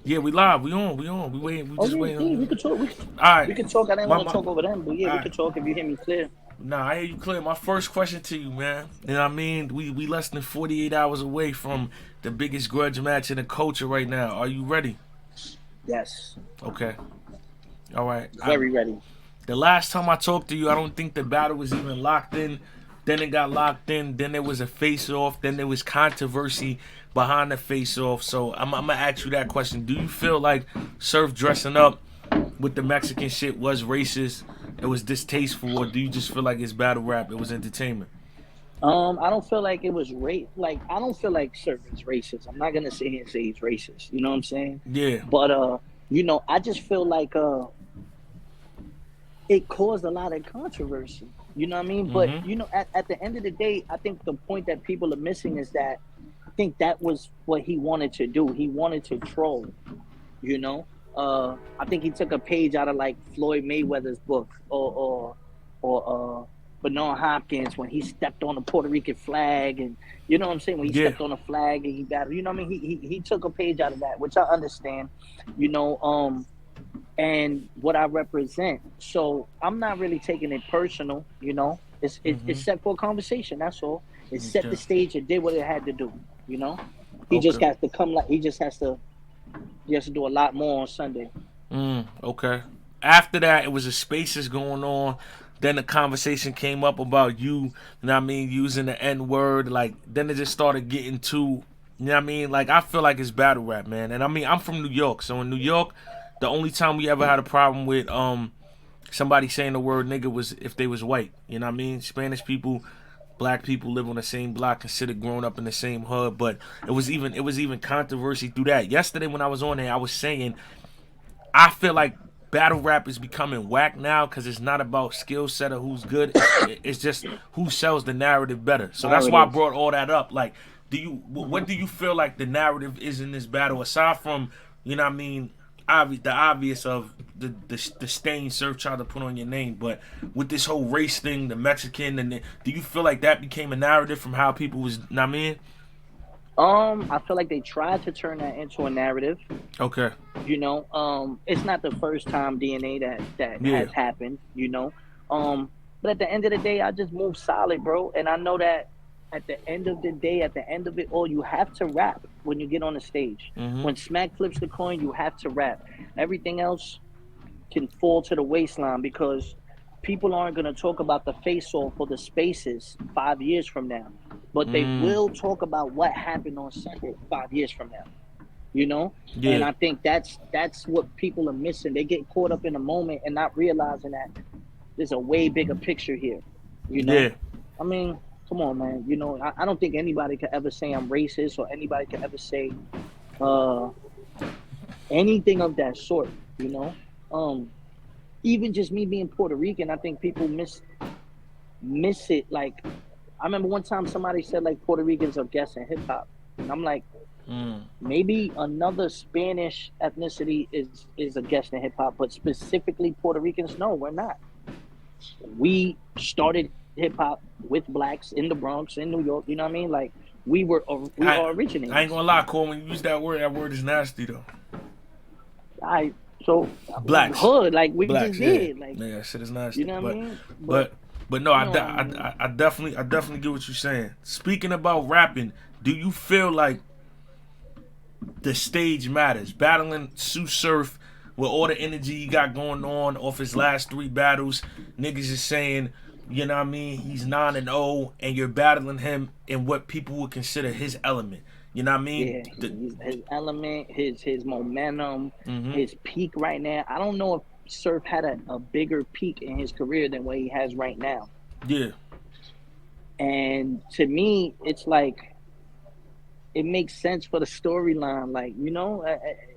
Yeah, we live. We waiting. We Oh just yeah, waiting yeah, on we you. could talk. All right. We could talk. I didn't want to My. talk over them, but yeah, All we right. could talk if you hear me clear. Nah, I hear you clear. My first question to you, man. You know what I mean? We less than 48 hours away from the biggest grudge match in the culture right now. Are you ready? Yes, Okay. All right. very ready. The last time I talked to you, I don't think the battle was even locked in. Then it got locked in. Then there was a face off. Then there was controversy behind the face off. So I'm gonna ask you that question. Do you feel like Surf dressing up with the Mexican shit was racist? It was distasteful, or do you just feel like it's battle rap? It was entertainment. I don't feel like it was like I don't feel like Surf is racist. I'm not gonna sit here and say he's racist. You know what I'm saying? Yeah. But I just feel like it caused a lot of controversy. You know what I mean? But Mm-hmm. at the end of the day, I think the point that people are missing is that I think that was what he wanted to do. He wanted to troll. You know, I think he took a page out of like Floyd Mayweather's book, or Bernard Hopkins when he stepped on the Puerto Rican flag, and you know what I'm saying, when he Yeah. stepped on the flag and he battled. You know what I mean? He took a page out of that, which I understand. You know, and what I represent. So I'm not really taking it personal. It's Mm-hmm. set for a conversation. That's all. It set Okay. the stage. It did what it had to do. You know, he just Okay. has to come. Like he just has to. He has to do a lot more on Sunday. Okay. After that, it was a spaces going on. Then the conversation came up about you know what I mean, using the N word. Like, then it just started getting too, you know what I mean? Like, I feel like it's battle rap, man. And I mean, I'm from New York. So in New York, the only time we ever had a problem with somebody saying the word nigga was if they was white. You know what I mean? Spanish people, black people live on the same block, considered growing up in the same hood. But it was even controversy through that. Yesterday when I was on there, I was saying I feel like battle rap is becoming whack now because it's not about skill set or who's good. It's just who sells the narrative better. So that's why I Narrative. brought all that up. Like, what do you feel like the narrative is in this battle aside from you know what I mean? The obvious of the stain Surf tried to put on your name, but with this whole race thing, the Mexican, do you feel like that became a narrative from how people was? Know what I mean, I feel like they tried to turn that into a narrative. okay, It's not the first time DNA that yeah, has happened. But at the end of the day, I just move solid, bro. And I know that at the end of the day, at the end of it all, you have to rap when you get on the stage. mm-hmm, When Smack flips the coin, you have to rap. Everything else can fall to the waistline because people aren't going to talk about the face off or the spaces 5 years from now, but they mm, will talk about what happened on Sunday 5 years from now. You know, and yeah, I think that's what people are missing. They get caught up in the moment and not realizing that there's a way bigger picture here. You know, yeah, I mean, come on, man. I don't think anybody could ever say I'm racist or anybody could ever say uh, anything of that sort. You know, um, even just me being Puerto Rican, I think people miss it. Like I remember one time somebody said like Puerto Ricans are guessing hip hop, and I'm like, mm, maybe another Spanish ethnicity is a guest in hip hop, but specifically Puerto Ricans, no, we're not. We started hip hop with blacks in the Bronx in New York. You know what I mean? Like we I are I ain't originators. gonna lie, Cole. When you use that word is nasty though. I so Blacks, hood like we just blacks, yeah, did like yeah, that shit is you nasty. know what I But, mean? But but, but no, you know what I mean. I definitely get what you're saying. Speaking about rapping, do you feel like the stage matters? Battling Sue Surf with all the energy he got going on off his last three battles, niggas is saying, you know what I mean, he's 9-0, and you're battling him in what people would consider his element. You know what I mean? Yeah, his element, his momentum, Mm-hmm. his peak right now. I don't know if Surf had a bigger peak in his career than what he has right now. Yeah, And to me, it's like it makes sense for the storyline. Like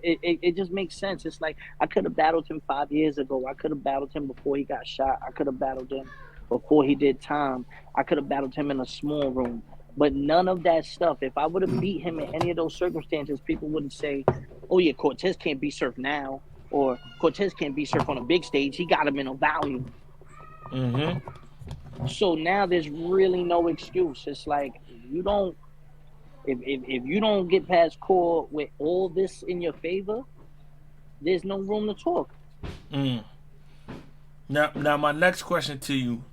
it just makes sense. It's like I could have battled him 5 years ago. I could have battled him before he got shot. I could have battled him before he did time. I could have battled him in a small room. But none of that stuff. If I would have beat him in any of those circumstances, people wouldn't say, "Oh yeah, Cortez can't beat Surf now," or "Cortez can't beat Surf on a big stage. He got him in a volume." mm-hmm, So now there's really no excuse. It's like you don't if you don't get past court with all this in your favor, there's no room to talk. Mm. Now, my next question to you,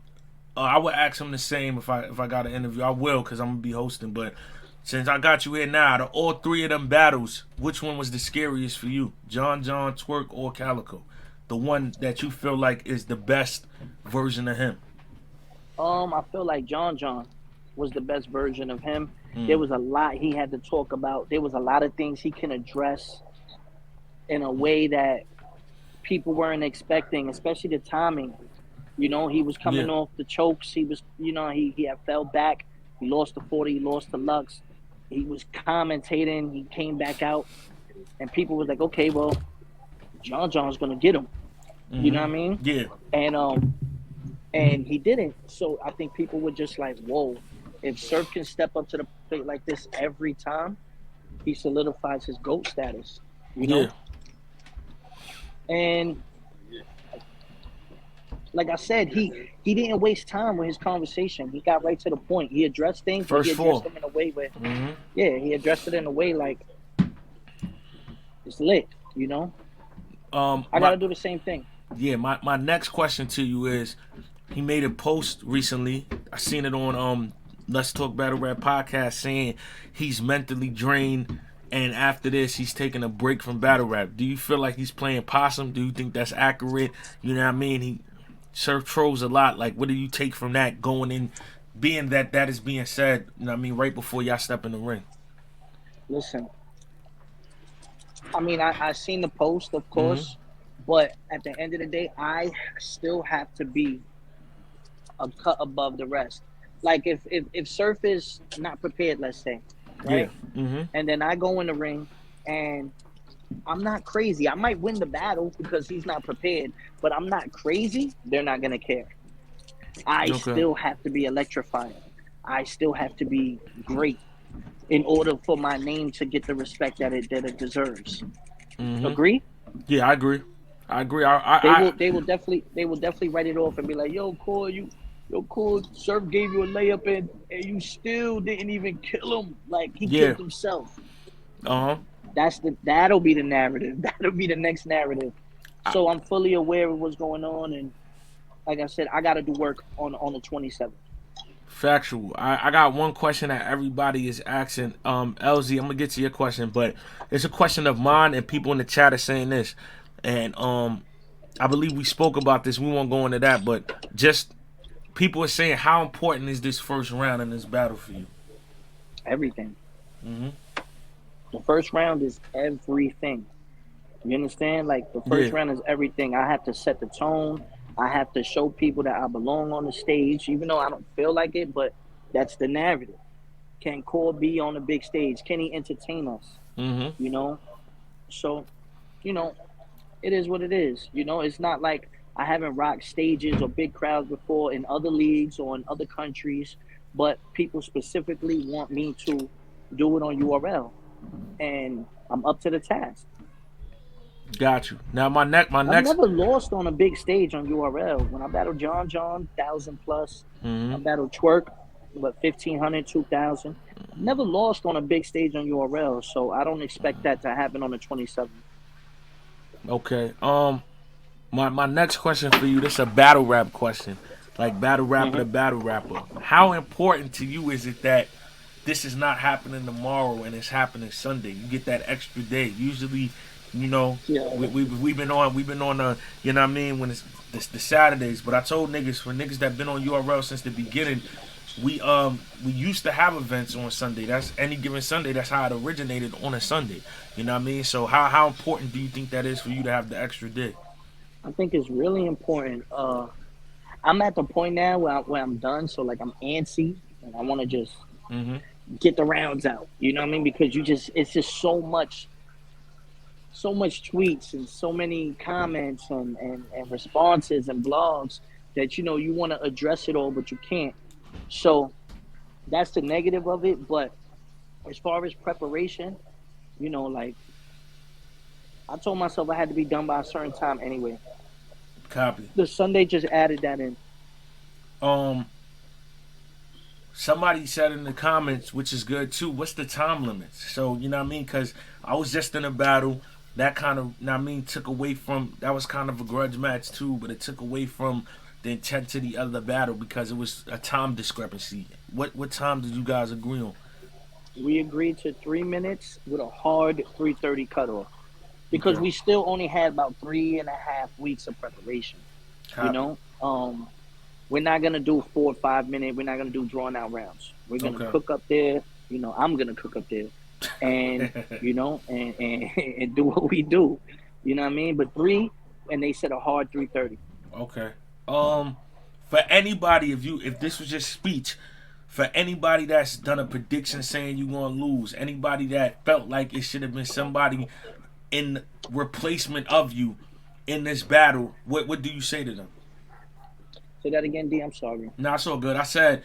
I would ask him the same if I got an interview. I will because I'm gonna be hosting. But since I got you here now, out of all three of them battles, which one was the scariest for you? John, Twerk, or Calico? The one that you feel like is the best version of him. I feel like John was the best version of him. There Mm. was a lot he had to talk about. There was a lot of things he can address in a way that people weren't expecting, especially the timing. You know, he was Yeah. coming off the chokes. He was, he had fell back. He lost to 40. He lost to Lux. He was commentating. He came back out, and people was like, okay, well, John's gonna get him. You know Mm-hmm. what I mean? Yeah. And he didn't. So I think people were just like, whoa, if Surf can step up to the plate like this every time, he solidifies his GOAT status, you Yeah. know? And like I said, he didn't waste time with his conversation. He got right to the point. He addressed things, but he First addressed four. them in a way where, Mm-hmm. yeah, he addressed it in a way like it's lit, you know? I My gotta do the same thing. Yeah, my next question to you is, he made a post recently. I seen it on Let's Talk Battle Rap podcast saying he's mentally drained, and after this he's taking a break from battle rap. Do you feel like he's playing possum? Do you think that's accurate? You know what I mean? He Surf trolls a lot. Like, what do you take from that going in, being that is being said? You know what I mean? Right before y'all step in the ring. Listen, I mean, I seen the post, of Mm-hmm. course, but at the end of the day, I still have to be a cut above the rest. Like if Surf is not prepared, let's say, Yeah. right, Mm-hmm. and then I go in the ring and I'm not crazy. I might win the battle because he's not prepared, but I'm not crazy. They're not gonna care. I Okay. still have to be electrifying. I still have to be great in order for my name to get the respect that it deserves. Mm-hmm. Agree? Yeah, I agree. I agree. I, I, They I will they will definitely write it off and be like, yo, Core, Surf gave you a layup and you still didn't even kill him. Like he yeah. killed himself. Uh huh. That'll be the narrative. That'll be the next narrative. So I'm fully aware of what's going on, and like I said, I got to do work on the 27th. Factual. I got one question that everybody is asking. LZ, I'm gonna get to your question, but it's a question of mine, and people in the chat are saying this, and I believe we spoke about this. We won't go into that, but just people are saying, how important is this first round in this battle for you? Everything. Mm-hmm. The first round is everything. You understand? Like the first Yeah. round is everything. I have to set the tone. I have to show people that I belong on the stage, even though I don't feel like it. But that's the narrative. Can Core be on the big stage? Can he entertain us? Mm-hmm. You know. So, you know, it is what it is. You know, it's not like I haven't rocked stages or big crowds before in other leagues or in other countries, but people specifically want me to do it on URL, and I'm up to the task. Got you. Now my I've next. never lost on a big stage on URL. When I battled John, 1,000 plus. I Mm-hmm. battled Twerk, what, 1,500, 2,000. I've never lost on a big stage on URL, so I don't expect that to happen on the 27th. Okay. My next question for you. This is a battle rap question, like battle rapper to Mm-hmm. battle rapper. How important to you is it that this is not happening tomorrow and it's happening Sunday? You get that extra day. Usually, you know, Yeah. we've been on the, you know what I mean, when it's the Saturdays. But I told niggas, for niggas that been on URL since the beginning, we used to have events on Sunday. That's any given Sunday. That's how it originated, on a Sunday. You know what I mean? So how important do you think that is for you to have the extra day? I think it's really important. I'm at the point now where I'm done, so like I'm antsy and I want to just Mm-hmm. get the rounds out. You know what I mean? Because it's just so much tweets and so many comments and responses and blogs that you want to address it all, but you can't. So that's the negative of it. But as far as preparation, like I told myself I had to be done by a certain time anyway. Copy. The Sunday just added that in. Um, Somebody said in the comments, which is good too, what's the time limits? So, you know what I mean? Because I was just in a battle. that kind of, I mean, took away from, that was kind of a grudge match too, but it took away from the intensity of the battle because it was a time discrepancy. What time did you guys agree on? We agreed to 3 minutes with a hard 3:30 cutoff because Okay, we still only had about 3.5 weeks of preparation. You copy. know, we're not gonna do 4 or 5 minute. We're not gonna do drawn out rounds. We're gonna Okay. cook up there. I'm gonna cook up there, and and do what we do. You know what I mean? But three, and they said a hard 3:30. Okay. Um, for anybody, if this was just speech, for anybody that's done a prediction saying you're gonna lose, anybody that felt like it should have been somebody in replacement of you in this battle, what do you say to them? Say that again, D. I'm sorry. Not so good. I said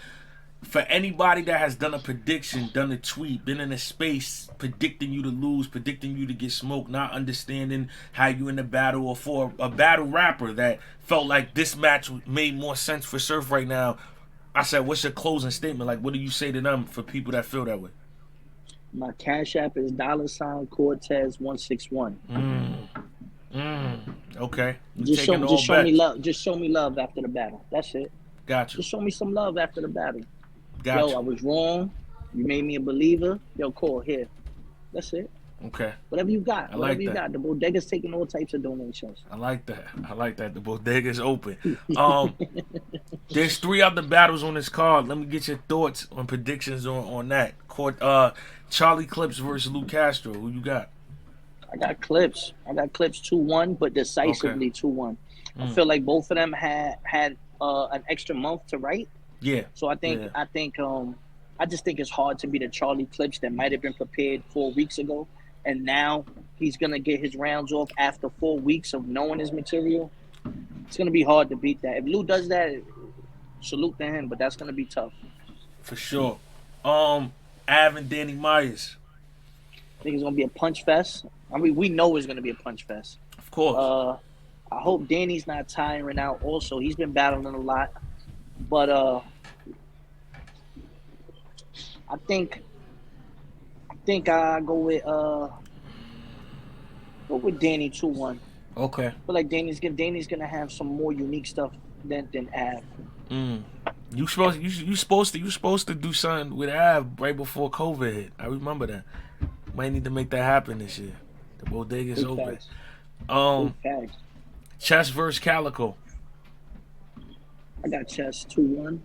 for anybody that has done a prediction, done a tweet, been in a space predicting you to lose, predicting you to get smoked, not understanding how you in the battle, or for a battle rapper that felt like this match made more sense for Surf right now, I said, what's your closing statement? Like, what do you say to them for people that feel that way? My cash app is $Cortez 161. Mm, mm, okay. You Just taking show, all just show me bets. love. Just show me love after the battle. That's it. Got you. Just show me some love after the battle. Got Yo, I you. was wrong. You made me a believer. Yo, call here. That's it. Okay. Whatever you got. I Whatever like you that. got. The bodega's taking all types of donations. I like that. I like that. The bodega's open. Um, There's three other battles on this card. Let me get your thoughts on predictions on that. Charlie Clips versus Lou Castro. Who you got? I got clips. 2-1, but Okay. decisively 2-1. I Mm. feel like both of them had an extra month to write. Yeah. So Yeah. I just think it's hard to be the Charlie Clips that might have been prepared 4 weeks ago, and now he's gonna get his rounds off after 4 weeks of knowing his material. It's gonna be hard to beat that. If Lou does that, salute to him, but that's gonna be tough. For sure. Av and Danny Myers. I think it's gonna be a punch fest. I mean, we know it's gonna be a punch fest. Of course. I hope Danny's not tiring out. Also, he's been battling a lot, but I think I go with Danny 2-1. Okay. I feel like Danny's gonna have some more unique stuff than Av. Mm. You supposed to do something with Av right before COVID hit. I remember that. Might need to make that happen this year. The bodega's Big open. facts. Big Um, facts. Chess versus Calico. I got Chess 2-1.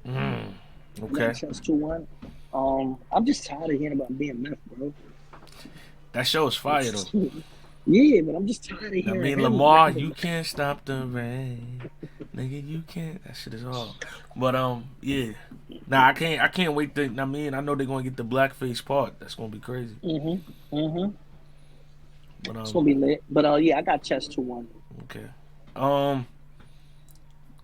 Mm. I got Okay. Chess 2-1. I'm just tired of hearing about BMF, bro. That show is fire though. Yeah, but I'm just tired of I hearing mean, him Lamar, rapping. you can't stop the rain, nigga. You can't. That shit is hard. But yeah. Nah, I can't wait. I know they're gonna get the blackface part. That's gonna be crazy. Mm-hmm. But It's gonna be lit. But yeah, I got Chess 2-1. okay.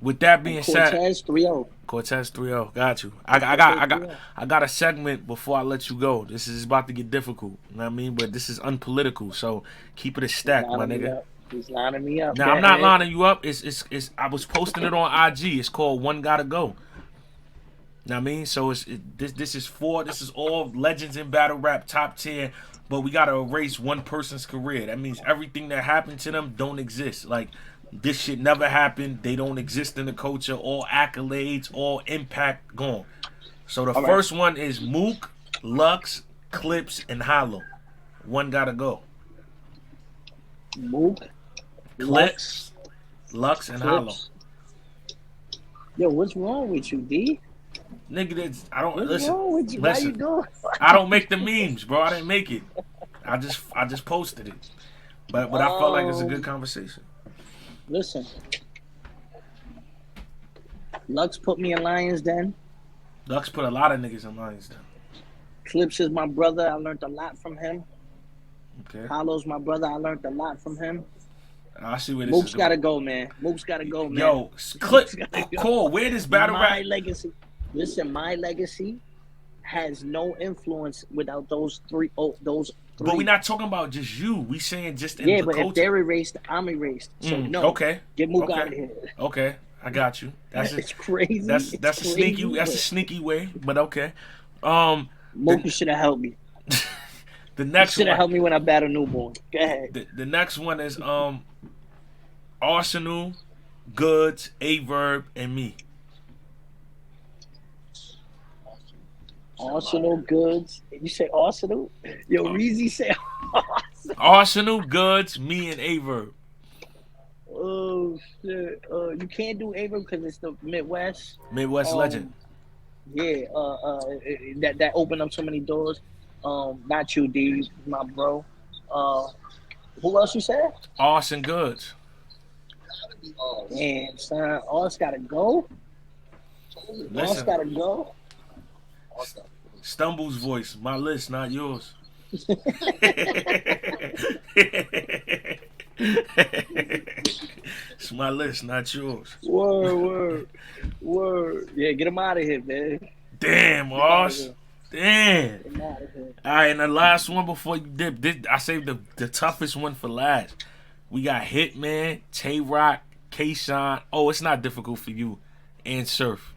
With that And being said, Cortez 3-0. Cortez 3-0. Got you. Cortez 3-0. I got a segment before I let you go. This is about to get difficult. You know what I mean? But this is unpolitical, so keep it a He's stack, my lining me nigga. up. He's lining me up. Now Go I'm not ahead. lining you up. It's I was posting it on IG. It's called One Gotta Go. You know what I mean? So this is all legends in battle rap top tier, but we gotta erase one person's career. That means everything that happened to them don't exist. Like this shit never happened. They don't exist in the culture. All accolades, all impact gone. So the All right. first one is Mook, Lux, Clips, and Hollow. One gotta go. Mook, Clips, Lux, and Hollow. Clips. Yo, what's wrong with you, D? Nigga, I don't What's listen. wrong with you? Why you Listen, doing? I don't make the memes, bro. I didn't make it. I just posted it. But I felt like it's a good conversation. Listen, Lux put me in Lions Den. Lux put a lot of niggas in lines down. Clips is my brother. I learned a lot from him. Okay. Hollow's my brother. I learned a lot from him. I see where this Mook's is gotta going. go, man. Mook's gotta go, man. Yo, Mook's gotta go. Cole, where does battle My rap? legacy. Listen, my legacy has no influence without those three. Oh, those three. But we're not talking about just you. We saying just in Yeah, the but if culture. they're erased, I'm erased. So no. Okay. Get Mook Okay. out of here. Okay, I got you. It's crazy. That's It's a sneaky crazy, that's a but sneaky way, but okay. Um, Mook should have helped me. The You next should have one. helped me when I battled newborn. Go ahead. The next one is Arsenal, Goods, A Verb, and me. Arsenal goods. You say Arsenal? Yo, Uh, Reezy said Arsenal. Arsenal, Goods, me, and A Verb. Oh shit. You can't do Abram because it's the Midwest. Midwest legend. Um, yeah. That opened up so many doors. Not you, D, my bro. Uh, who else you said? Arson Goods. Man, son, Oz gotta go. Oz Listen, gotta go. Stumble's voice. My list, not yours. It's my list, not yours. Word. Yeah, get him out of here, man. Damn, Get him out of Oz. here. Damn. Get him out of here. All right, and the last one before you dip. I saved the toughest one for last. We got Hitman, Tay Rock, K-Shine. Oh, it's not difficult for you. And Surf.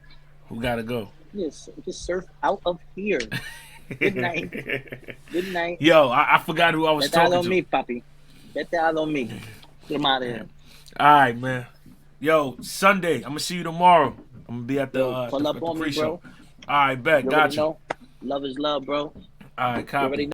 Who gotta go? Yes, just surf out of here. Good night. Good night. Yo, I forgot who I was Vete a talking to. dormir, papi. Vete a dormir. Get him out of here. All right, man. Yo, Sunday. I'm gonna see you tomorrow. I'm gonna be at the, Yo, pull up the on me, pre-show. bro. All right, bet. You Got already you. know. Love is love, bro. All right, You copy. already